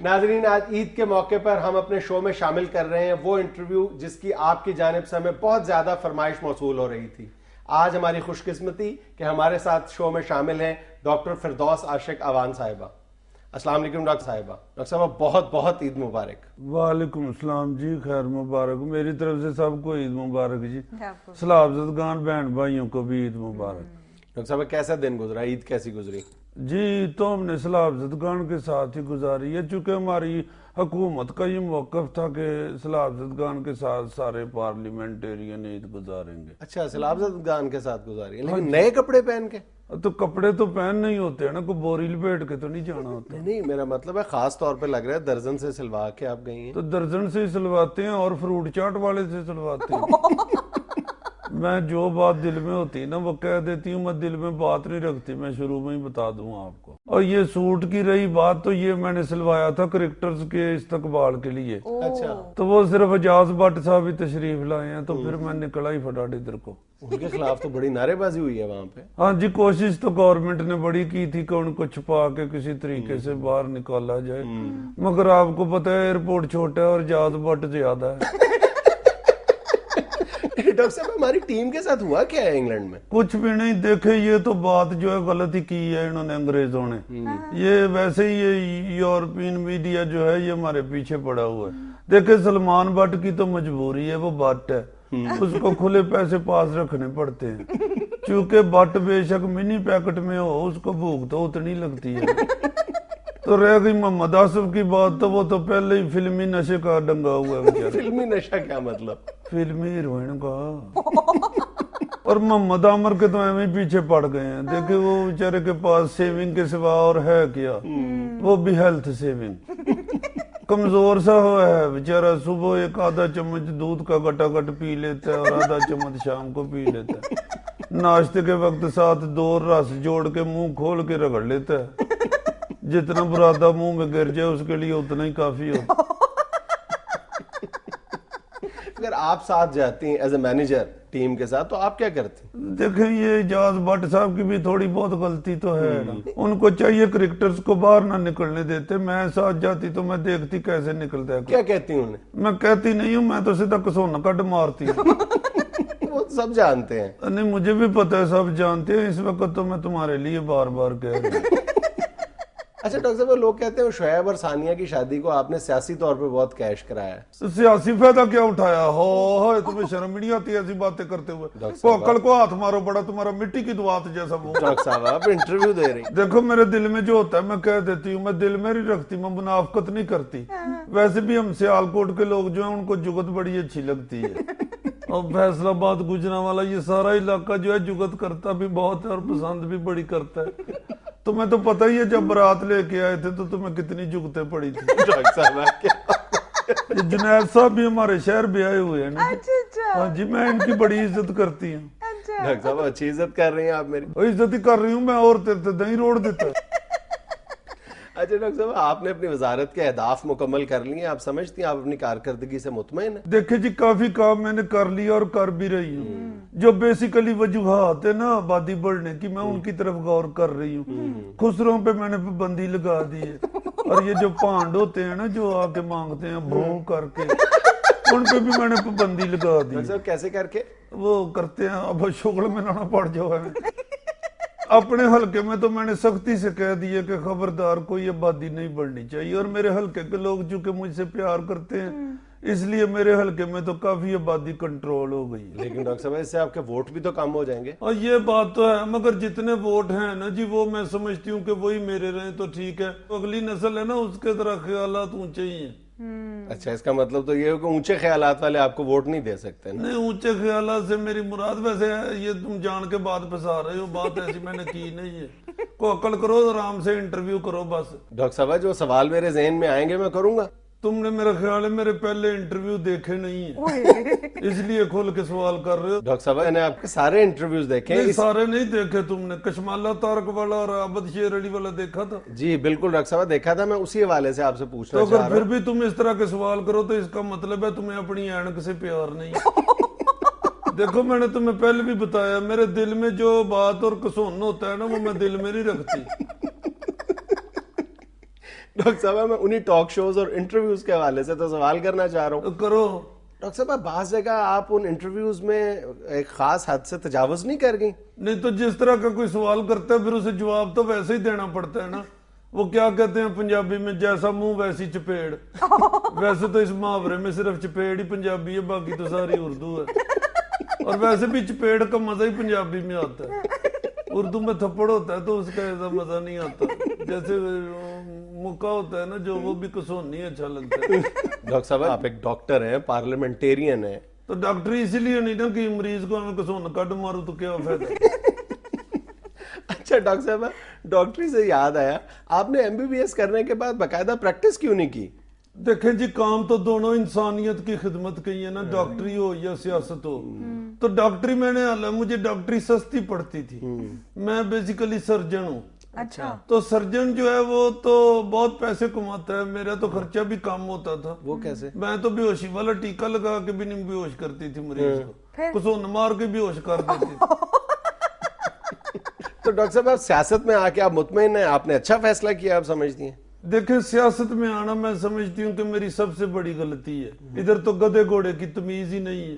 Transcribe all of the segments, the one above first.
ناظرین، آج عید کے موقع پر ہم اپنے شو میں شامل کر رہے ہیں وہ انٹرویو جس کی آپ کی جانب سے ہمیں بہت زیادہ فرمائش موصول ہو رہی تھی. آج ہماری خوش قسمتی کہ ہمارے ساتھ شو میں شامل ہیں ڈاکٹر فردوس عاشق اوان صاحبہ. السلام علیکم ڈاکٹر صاحبہ. ڈاکٹر صاحبہ بہت بہت عید مبارک. وعلیکم السلام جی، خیر مبارک. میری طرف سے سب کو عید مبارک جی. سلام زدگان بہن بھائیوں کو بھی عید مبارک. ڈاکٹر صاحبہ کیسا دن گزرا، عید کیسی گزری؟ جی تو ہم نے سلام زدگان کے ساتھ ہی گزاری ہے، چونکہ ہماری حکومت کا یہ موقف تھا کہ سلام زدگان کے ساتھ سارے پارلیمنٹیرین عید گزاریں گے. اچھا، سلام زدگان کے ساتھ گزاری ہے، لیکن نئے کپڑے پہن کے؟ تو کپڑے تو پہن نہیں ہوتے ہیں نا، کوئی بوری لپیٹ کے تو نہیں جانا ہوتا. نہیں، میرا مطلب ہے خاص طور پہ لگ رہا ہے درجن سے سلوا کے آپ گئی ہیں. تو درجن سے سلواتے ہیں اور فروٹ چاٹ والے سے سلواتے ہیں. میں جو بات دل میں ہوتی نا وہ کہہ دیتی ہوں، میں دل میں بات نہیں رکھتی، میں شروع میں ہی بتا دوں آپ کو. اور یہ سوٹ کی رہی بات، تو یہ میں نے سلوایا تھا کرکٹرز کے استقبال کے لیے. اچھا، تو وہ صرف اجاز بٹ صاحب ہی تشریف لائے ہیں، تو پھر میں نکلا ہی فٹاٹ ادھر کو. ان کے خلاف تو بڑی نعرے بازی ہوئی ہے وہاں پہ. ہاں جی، کوشش تو گورنمنٹ نے بڑی کی تھی کہ ان کو چھپا کے کسی طریقے سے باہر نکالا جائے، مگر آپ کو پتہ ہے ایئرپورٹ چھوٹا ہے اور اجاز بٹ زیادہ ہے. ڈاکٹر صاحب ہماری ٹیم کے ساتھ ہوا کیا ہے انگلینڈ میں؟ کچھ بھی نہیں. دیکھے یہ تو بات جو ہے غلطی کی ہے انہوں نے انگریزوں نے. یہ ویسے ہی یہ یورپین میڈیا جو ہے یہ ہمارے پیچھے پڑا ہوا ہے. دیکھے سلمان بٹ کی تو مجبوری ہے، وہ بٹ ہے، اس کو کھلے پیسے پاس رکھنے پڑتے ہیں. چونکہ بٹ بے شک منی پیکٹ میں ہو، اس کو بھوک تو اتنی لگتی ہے. تو رہ گئی محمد آصف کی بات، تو وہ تو پہلے ہی فلمی نشے کا ڈنگا ہوا ہے. فلمی نشہ کیا مطلب؟ فلمی ہیروئن کا. اور محمد عامر کے تو ایویں پیچھے پڑ گئے ہیں. دیکھیں وہ بیچارے کے پاس سیونگ کے سوا اور ہے کیا، وہ بھی ہیلتھ سیونگ. کمزور سا ہوا ہے بیچارہ، صبح ایک آدھا چمچ دودھ کا گٹا گٹ پی لیتا ہے اور آدھا چمچ شام کو پی لیتا ہے. ناشتے کے وقت ساتھ 2 رس جوڑ کے منہ کھول کے رگڑ لیتا ہے. جتنا برادہ منہ میں گر جائے اس کے لیے اتنا ہی کافی ہوتا. اگر آپ ساتھ جاتی ہیں ایز اے مینیجر ٹیم کے ساتھ تو آپ کیا کرتی ہیں؟ دیکھیں یہ اجاز بٹ صاحب کی بھی تھوڑی بہت غلطی تو ہے نا. ان کو چاہیے کرکٹرز کو باہر نہ نکلنے دیتے. میں ساتھ جاتی تو میں دیکھتی کیسے نکلتا ہے. کیا کہتی ہوں انہیں؟ میں کہتی نہیں ہوں، میں تو سیدھا کسونا کٹ مارتی ہوں. وہ سب جانتے ہیں. نہیں مجھے بھی پتہ ہے، سب جانتے ہیں. اس وقت تو میں تمہارے لیے بار بار کہہ رہی ہوں. اچھا ڈاکٹر صاحب، لوگ کہتے ہیں شعیب اور ثانیہ کی شادی کو آپ نے سیاسی طور پہ بہت کیش کرایا ہے. سیاسی فائدہ کیا اٹھایا ہو؟ تمہیں شرم نہیں آتی ایسی باتیں کرتے ہوئے؟ کو عقل کو ہاتھ مارو، بڑا تمہارا مٹی کی دعات جیسا منہ. ڈاکٹر صاحب آپ انٹرویو دے رہی ہیں. دیکھو میرے دل میں جو ہوتا ہے میں کہہ دیتی ہوں، میں دل میں نہیں رکھتی، میں منافقت نہیں کرتی. ویسے بھی ہم سیالکوٹ کے لوگ جو ہیں ان کو جگت بڑی اچھی لگتی ہے. اور فیصل آباد گجرانوالا یہ سارا علاقہ جو ہے جگت کرتا بھی بہت ہے اور پسند بھی بڑی کرتا ہے. تمہیں تو پتہ ہی ہے جب برات لے کے آئے تھے تو تمہیں کتنی جگتیں پڑی تھی. ڈاکٹر صاحب جنید صاحب بھی ہمارے شہر بھی آئے ہوئے ہیں. ہاں جی، میں ان کی بڑی عزت کرتی ہوں. ڈاکٹر صاحب اچھی عزت کر رہی ہیں آپ میری. عزت ہی کر رہی ہوں میں، اور تیرے دہیں روڑ دیتا. اچھا ڈاکٹر صاحب، آپ نے اپنی وزارت کے اہداف مکمل کر لیے ہیں، آپ سمجھتی ہیں آپ اپنی کارکردگی سے مطمئن ہیں؟ دیکھیں جی کافی کام میں نے کر لیا اور کر بھی رہی ہوں. جو بیسیکلی وجوہات ہے نا آبادی بڑھنے کی، میں ان کی طرف غور کر رہی ہوں. خسروں پہ میں نے پابندی لگا دی ہے. اور یہ جو پانڈ ہوتے ہیں نا جو آ کے مانگتے ہیں بھو کر کے، ان پہ بھی میں نے پابندی لگا دی. ڈاکٹر صاحب کیسے کر کے؟ وہ کرتے ہیں اب شغل میں نہ پڑ جاؤ. اپنے حلقے میں تو میں نے سختی سے کہہ دیا کہ خبردار کوئی آبادی نہیں بڑھنی چاہیے. اور میرے حلقے کے لوگ چونکہ مجھ سے پیار کرتے ہیں اس لیے میرے حلقے میں تو کافی آبادی کنٹرول ہو گئی. لیکن ڈاکٹر صاحب اس سے آپ کے ووٹ بھی تو کم ہو جائیں گے. اور یہ بات تو ہے، مگر جتنے ووٹ ہیں نا جی وہ میں سمجھتی ہوں کہ وہی میرے رہیں تو ٹھیک ہے. اگلی نسل ہے نا اس کے ذرا خیالات اونچے ہی ہیں. اچھا، اس کا مطلب تو یہ ہے کہ اونچے خیالات والے آپ کو ووٹ نہیں دے سکتے نا؟ نہیں، اونچے خیالات سے میری مراد ویسے ہے، یہ تم جان کے بات پھنسا رہے ہو، بات ایسی میں نے کی نہیں ہے. کو عقل کرو، آرام سے انٹرویو کرو بس. ڈاکٹر صاحب جو سوال میرے ذہن میں آئیں گے میں کروں گا. تم نے میرا خیال ہے میرے پہلے انٹرویو دیکھے نہیں ہیں اس لیے کھول کے سوال کر رہے ہو. ڈاکٹر صاحب میں نے آپ کے سارے انٹرویوز دیکھے ہیں. سارے نہیں دیکھے تم نے؟ کشمالہ تارک والا اور عابد شیر علی والا دیکھا تھا؟ جی بالکل ڈاکٹر صاحب دیکھا تھا. میں اسی حوالے سے آپ سے پوچھنا تو چاہ رہا اگر پھر بھی تم اس طرح کے سوال کرو تو اس کا مطلب ہے تمہیں اپنی اینک سے پیار نہیں. देखो मैंने तुम्हें पहले भी बताया, मेरे दिल में जो बात और कसून होता है ना, वो मैं दिल में नहीं रखती। डॉक्टर साहब मैं उन्हीं टॉक शोज और इंटरव्यूज के हवाले से तो सवाल करना चाह रहा हूँ। करो। डॉक्टर साहब बाज़ जगह आप उन इंटरव्यूज में एक खास हद से तजावुज नहीं कर गई? नहीं तो जिस तरह का कोई सवाल करता है फिर उसे जवाब तो वैसे ही देना पड़ता है ना। वो क्या कहते हैं पंजाबी में, जैसा मुंह वैसी चपेड़। वैसे तो इस मुहावरे में सिर्फ चपेड़ ही पंजाबी है, बाकी तो सारी उर्दू है। और वैसे भी चपेड़ का मजा ही पंजाबी में आता है। उर्दू में थप्पड़ होता है तो उसका ऐसा मजा नहीं आता। जैसे मुक्का होता है ना जो, वो भी कसून नहीं अच्छा लगता है। डॉक्टर साहब आप एक डॉक्टर हैं, पार्लियामेंटेरियन हैं, तो डॉक्टर इसीलिए नहीं ना कि मरीज को हमें कसून कट मारू तो क्या फायदा। अच्छा डॉक्टर साहब डॉक्टरी से याद आया, आपने एमबीबीएस करने के बाद बाकायदा प्रैक्टिस क्यों नहीं की? देखें जी, काम तो दोनों इंसानियत की खिदमत की है ना, डॉक्टरी हो या सियासत हो। तो डॉक्टरी मैंने हालांकि मुझे डॉक्टरी सस्ती पड़ती थी। मैं बेसिकली सर्जन हूँ। अच्छा। तो सर्जन जो है वो तो बहुत पैसे कमाता है, मेरा तो खर्चा भी कम होता था। वो कैसे? मैं तो बेहोशी वाला टीका लगा के भी नहीं बेहोश करती थी मरीज को, कसून मार के बेहोश कर देती थी। तो डॉक्टर साहब आप सियासत में आके आप मुतमईन हैं, आपने अच्छा फैसला किया, आप समझती हैं? देखें सियासत में आना मैं समझती हूँ कि मेरी सबसे बड़ी गलती है। इधर तो गधे घोड़े की तमीज ही नहीं है।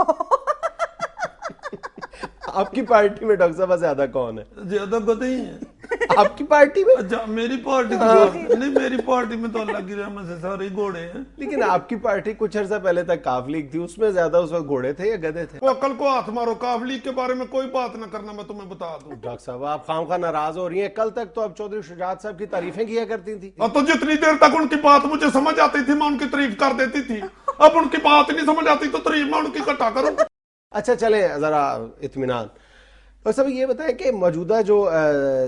आपकी पार्टी में डॉक्टर साहब ज्यादा कौन है? ज्यादा गधे ही है। आपकी पार्टी में? अच्छा मेरी पार्टी तो नहीं, मेरी पार्टी में तो अल्लाह की रहमत से सारे घोड़े हैं। लेकिन आपकी पार्टी कुछ अर्सा पहले तक काफ लीग थी, उसमें ज्यादा उस वक्त घोड़े थे या गधे थे? वो अकल को हाथ मारो, काफ लीग के बारे में कोई बात ना करना, मैं तुम्हें बता दूं। डॉक्टर साहब आप खामखा नाराज हो रही हैं, कल तक तो आप चौधरी शुजात साहब की तारीफें किया करती थी। तो जितनी देर तक उनकी बात मुझे समझ आती थी मैं उनकी तारीफ कर देती थी। अब उनकी बात नहीं समझ आती तो तारीफ मैं उनकी इकट्ठा करूं। अच्छा चले जरा इत्मीनान। और सब ये बताएं कि मौजूदा जो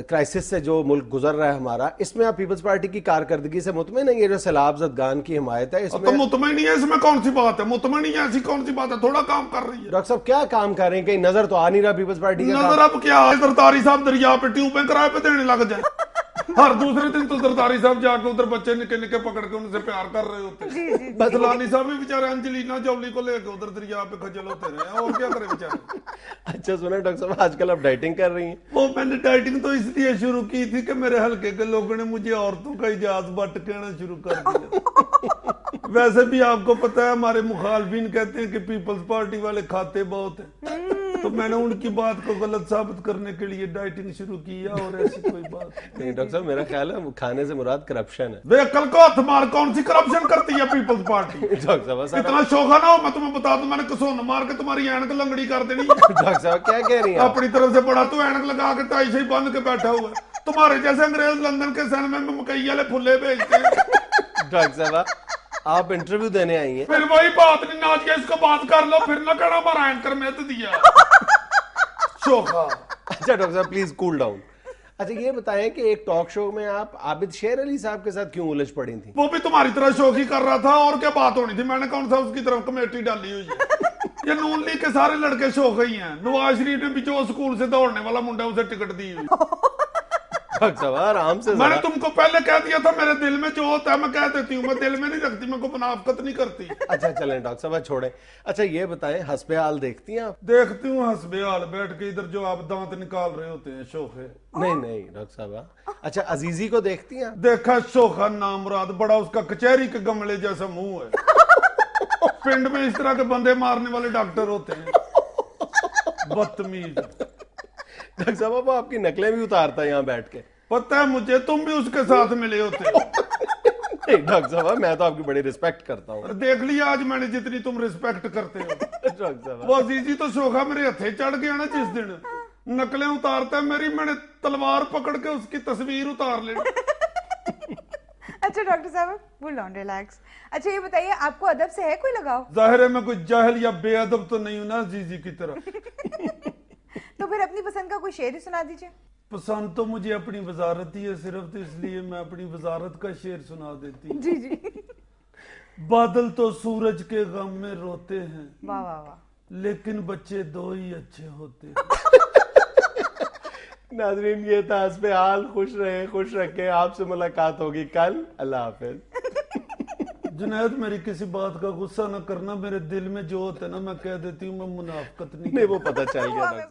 क्राइसिस से जो मुल्क गुजर रहा है हमारा, इसमें आप पीपल्स पार्टी की कारकर्दगी से मुतमईन है? ये जो सैलाब ज़दगान की हिमायत है इसमें तो मुतमईन नहीं है, इसमें कौन सी बात है? मुतमईन नहीं है, ऐसी कौन सी बात है? थोड़ा काम कर रही है। डॉक्टर साहब क्या काम कर रहे हैं? कहीं नजर तो आ नहीं रहा पीपल्स पार्टी का नजर अब क्या है? सरदारी साहब दरिया पे ट्यूबें किराए पे देने लग जाए। हर दूसरे दिन तो सरदारी साहब जाके उधर बच्चे निके निके पकड़ के उनसे प्यार कर रहे होते। बदलानी साहब भी बेचारे अंजलिना जोली को लेके उधर दरिया पे खजल होते रहे, और क्या करे बेचारे। अच्छा सुना डॉक्टर साहब आजकल आप डाइटिंग कर रही हैं? वो मैंने डाइटिंग तो इसलिए शुरू की थी कि मेरे हल्के के लोगों ने मुझे औरतों का इजाज बट कहना शुरू कर दिया। वैसे भी आपको पता है हमारे मुखालफिन कहते हैं कि पीपल्स पार्टी वाले खाते बहुत हैं, तो मैंने उनकी बात को गलत साबित करने के लिए डाइटिंग शुरू किया, और ऐसी कोई बात नहीं। डॉक्टर साहब मेरा ख्याल है खाने से मुराद करप्शन है। वे कल को हाथ मार, कौन सी करप्शन करती है पीपल्स पार्टी? डॉक्टर साहब इतना शोखा ना हो, मैं तुम्हें बता दूं, मैंने कसून मार के तुम्हारी ऐनक लंगड़ी कर देनी। डॉक्टर साहब क्या कह रही हैं? अपनी तरफ से बड़ा तो ऐनक लगा के टाई से ही बंद के बैठा हुआ है। तुम्हारे जैसे अंग्रेज लंदन के सिनेमा में मकई वाले फुल्ले भेजते हैं। डॉक्टर साहब आप इंटरव्यू देने आई हैं? फिर वही बात नहीं, नाच के इसको बात कर लो, फिर ना कहना हमारा एंकर में तो दिया शोखा। अच्छा डॉक्टर साहब प्लीज कूल डाउन। अच्छा ये बताएं कि एक टॉक शो में आप आबिद शेर अली साहब के साथ क्यों उलझ पड़ी थी? वो भी तुम्हारी तरह शोखी कर रहा था, और क्या बात होनी थी? मैंने कौन सा उसकी तरफ कमेटी डाली हुई है? ये नून लीग के सारे लड़के शोख ही हैं। नवाज शरीफ ने भी जो स्कूल से दौड़ने वाला मुंडा उसे टिकट दी हुई। डॉक्टर साहब आराम से। मैंने तुमको पहले कह दिया था, मेरे दिल में जो होता है मैं कह देती हूँ, मैं दिल में नहीं रखती, मैं को मुनाफकत नहीं करती। अच्छा चलें डॉक्टर साहब छोड़ें। अच्छा ये बताएं हस्बे हाल देखती हैं आप? देखती हूँ हंसबे हाल बैठ के, इधर जो आप दांत निकाल रहे होते हैं शोखे। नहीं नहीं डॉक्टर साहब। अच्छा अजीजी को देखती हैं? देखा शोखा नाम मुराद, बड़ा उसका कचहरी के गमले जैसा मुंह है। पिंड में इस तरह के बंदे मारने वाले डॉक्टर होते हैं, बदतमीज। डॉक्टर साहब वो आपकी नकलें भी उतारता है यहाँ बैठ के। पता है मुझे, तुम भी उसके साथ मिले होते। नहीं डॉक्टर साहब मैं तो आपकी बड़ी रिस्पेक्ट करता हूँ। देख लिया आज मैंने जितनी तुम रिस्पेक्ट करते हो। डॉक्टर साहब वो अजीजी तो शोखा मेरे हथे चढ़ गया ना जिस दिन, नकलें उतारता है मेरी, मैंने तलवार पकड़ के उसकी तस्वीर उतार ली। अच्छा डॉक्टर साहब कूल डाउन, रिलैक्स। अच्छा ये बताइए आपको अदब से है कोई लगाव? जाहिर है मैं कोई जाहिल या बेअदब तो नहीं हूं ना अजीजी की तरह। तो फिर अपनी पसंद का कोई शेर ही सुना दीजिए। पसंद तो मुझे अपनी वजारत ही है सिर्फ, तो इसलिए मैं अपनी वजारत का शेर सुना देती हूँ। जी जी। बादल तो सूरज के गम में रोते हैं, वाह वाह वाह, लेकिन बच्चे दो ही अच्छे होते हैं। नाज़रीन ये था हस्बे हाल। खुश रहे, खुश रखे। आपसे मुलाकात होगी कल। अल्लाह हाफिज। जुनैद मेरी किसी बात का गुस्सा न करना, मेरे दिल में जो होता है ना मैं कह देती हूँ, मैं मुनाफिकत नहीं नहीं वो पता चल गया डॉक्टर साहब।